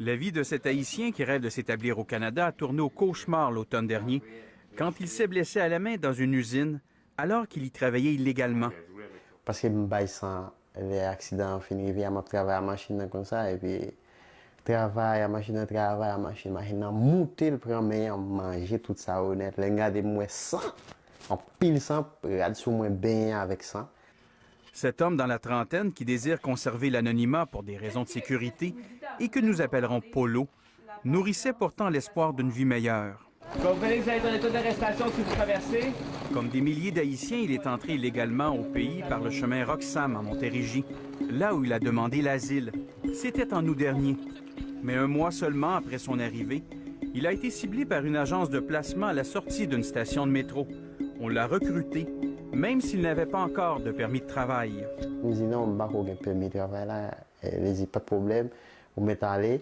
La vie de cet Haïtien qui rêve de s'établir au Canada a tourné au cauchemar l'automne dernier, quand il s'est blessé à la main dans une usine, alors qu'il y travaillait illégalement. Parce que les accidents finissent, je travaille à la machine comme ça, et puis travail à la machine, a monté le premier, manger tout ça honnête. Les gars de moi sang, en pile sang, regarde sur moi bien avec ça. Cet homme dans la trentaine qui désire conserver l'anonymat pour des raisons de sécurité et que nous appellerons Polo, nourrissait pourtant l'espoir d'une vie meilleure. Quand vous venez, vous allez dans l'état d'arrestation si vous traversez. Comme des milliers d'Haïtiens, il est entré illégalement au pays par le chemin Roxham en Montérégie, là où il a demandé l'asile. C'était en août dernier. Mais un mois seulement après son arrivée, il a été ciblé par une agence de placement à la sortie d'une station de métro. On l'a recruté, même s'il n'avait pas encore de permis de travail. Il me dit non, je n'ai pas de permis de travail là, pas de problème, vous mettez à aller.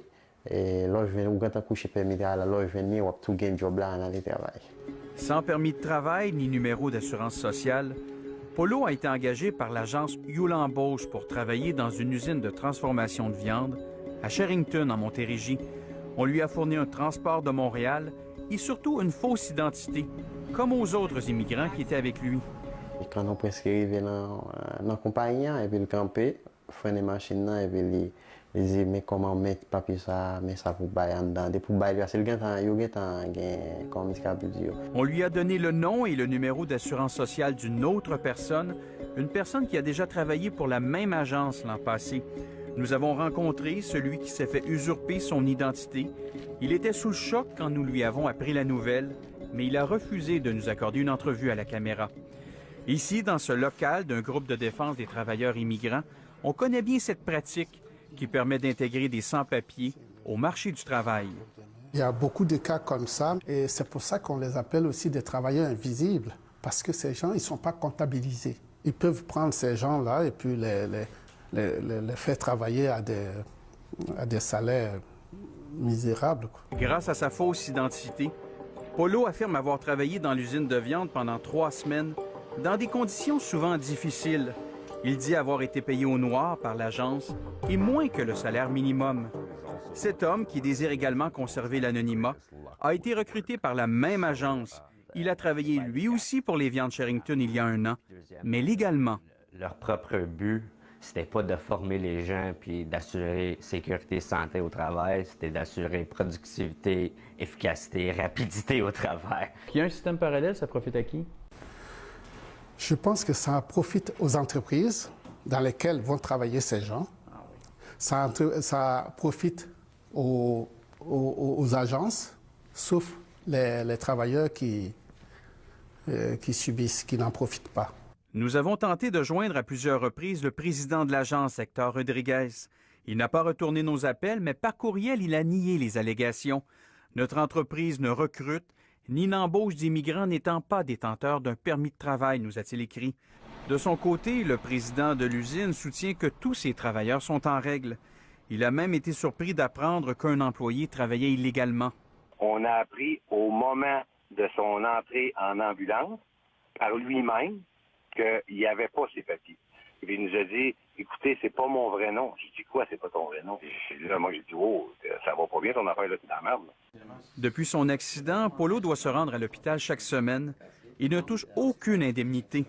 Et là, je viens de coucher permis de travail, là, je viens de tout gagner job là, dans le travail. Sans permis de travail ni numéro d'assurance sociale, Polo a été engagé par l'agence Yule Embauche pour travailler dans une usine de transformation de viande à Sherrington, en Montérégie. On lui a fourni un transport de Montréal et surtout une fausse identité, comme aux autres immigrants qui étaient avec lui. Et quand on presque arrivé dans la compagnie, et puis le camper, faire des machines, et puis les dire mais comment mettre papier ça, mais ça pour bailler en dedans, pour bailler, c'est le gars comme il. On lui a donné le nom et le numéro d'assurance sociale d'une autre personne, une personne qui a déjà travaillé pour la même agence l'an passé. Nous avons rencontré celui qui s'est fait usurper son identité. Il était sous le choc quand nous lui avons appris la nouvelle, mais il a refusé de nous accorder une entrevue à la caméra. Ici, dans ce local d'un groupe de défense des travailleurs immigrants, on connaît bien cette pratique qui permet d'intégrer des sans-papiers au marché du travail. Il y a beaucoup de cas comme ça et c'est pour ça qu'on les appelle aussi des travailleurs invisibles, parce que ces gens, ils ne sont pas comptabilisés. Ils peuvent prendre ces gens-là et puis les faire travailler à des salaires misérables. Grâce à sa fausse identité, Polo affirme avoir travaillé dans l'usine de viande pendant 3 semaines, dans des conditions souvent difficiles. Il dit avoir été payé au noir par l'agence et moins que le salaire minimum. Cet homme, qui désire également conserver l'anonymat, a été recruté par la même agence. Il a travaillé lui aussi pour les viandes Sherrington il y a 1 an, mais légalement. Leur propre but, c'était pas de former les gens puis d'assurer sécurité, santé au travail, c'était d'assurer productivité, efficacité, rapidité au travail. Il y a un système parallèle, ça profite à qui? Je pense que ça profite aux entreprises dans lesquelles vont travailler ces gens. Ça profite aux agences, sauf les travailleurs qui subissent, qui n'en profitent pas. Nous avons tenté de joindre à plusieurs reprises le président de l'agence, Hector Rodriguez. Il n'a pas retourné nos appels, mais par courriel, il a nié les allégations. Notre entreprise ne recrute ni n'embauche d'immigrants n'étant pas détenteurs d'un permis de travail, nous a-t-il écrit. De son côté, le président de l'usine soutient que tous ses travailleurs sont en règle. Il a même été surpris d'apprendre qu'un employé travaillait illégalement. On a appris au moment de son entrée en ambulance, par lui-même, qu'il n'y avait pas ses papiers. Et puis il nous a dit, écoutez, c'est pas mon vrai nom. J'ai dit, quoi, c'est pas ton vrai nom? Et là, moi, j'ai dit, oh, ça va pas bien ton affaire, là, c'est de la merde. Là. Depuis son accident, Polo doit se rendre à l'hôpital chaque semaine. Il ne touche aucune indemnité.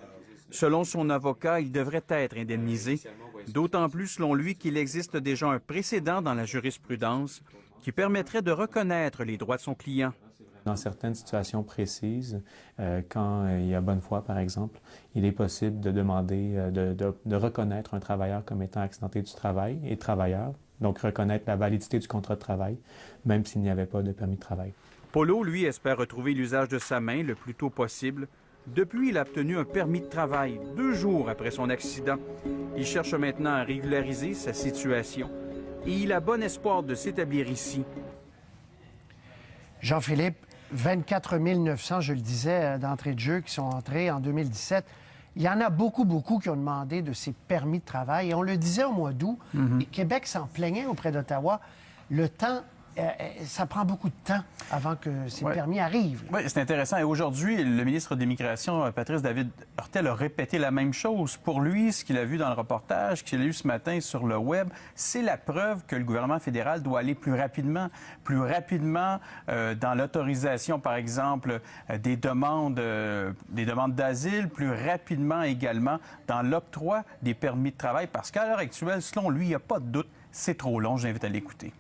Selon son avocat, il devrait être indemnisé, d'autant plus selon lui qu'il existe déjà un précédent dans la jurisprudence qui permettrait de reconnaître les droits de son client. Dans certaines situations précises, quand il y a bonne foi, par exemple, il est possible de demander de reconnaître un travailleur comme étant accidenté du travail et travailleur, donc reconnaître la validité du contrat de travail, même s'il n'y avait pas de permis de travail. Polo, lui, espère retrouver l'usage de sa main le plus tôt possible. Depuis, il a obtenu un permis de travail 2 jours après son accident. Il cherche maintenant à régulariser sa situation et il a bon espoir de s'établir ici. Jean-Philippe, 24 900, je le disais, d'entrée de jeu qui sont entrés en 2017. Il y en a beaucoup qui ont demandé de ces permis de travail. Et on le disait au mois d'août, et Québec s'en plaignait auprès d'Ottawa. Le temps ça prend beaucoup de temps avant que ces permis arrivent. Oui, c'est intéressant. Et aujourd'hui, le ministre de l'Immigration, Patrice David Hurtel, a répété la même chose. Pour lui, ce qu'il a vu dans le reportage, qu'il a lu ce matin sur le web, c'est la preuve que le gouvernement fédéral doit aller plus rapidement dans l'autorisation, par exemple, des demandes d'asile, plus rapidement également dans l'octroi des permis de travail, parce qu'à l'heure actuelle, selon lui, il n'y a pas de doute, c'est trop long. J'invite à l'écouter.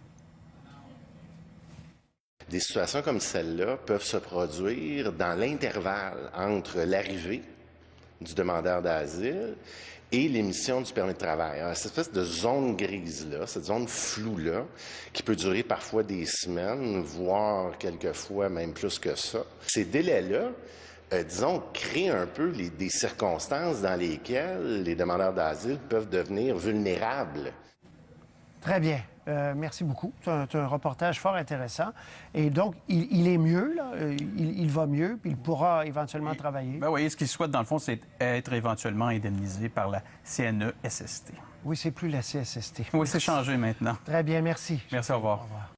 Des situations comme celle-là peuvent se produire dans l'intervalle entre l'arrivée du demandeur d'asile et l'émission du permis de travail. Alors, cette espèce de zone grise-là, cette zone floue-là, qui peut durer parfois des semaines, voire quelquefois même plus que ça, ces délais-là, disons, créent un peu des circonstances dans lesquelles les demandeurs d'asile peuvent devenir vulnérables. Très bien. Merci beaucoup. C'est un reportage fort intéressant. Et donc, il est mieux, là. Il va mieux, puis il pourra éventuellement travailler. Ben oui, ce qu'il souhaite, dans le fond, c'est être éventuellement indemnisé par la CNESST. Oui, c'est plus la CSST. Oui, c'est changé maintenant. Très bien, merci. Merci, au revoir. Au revoir.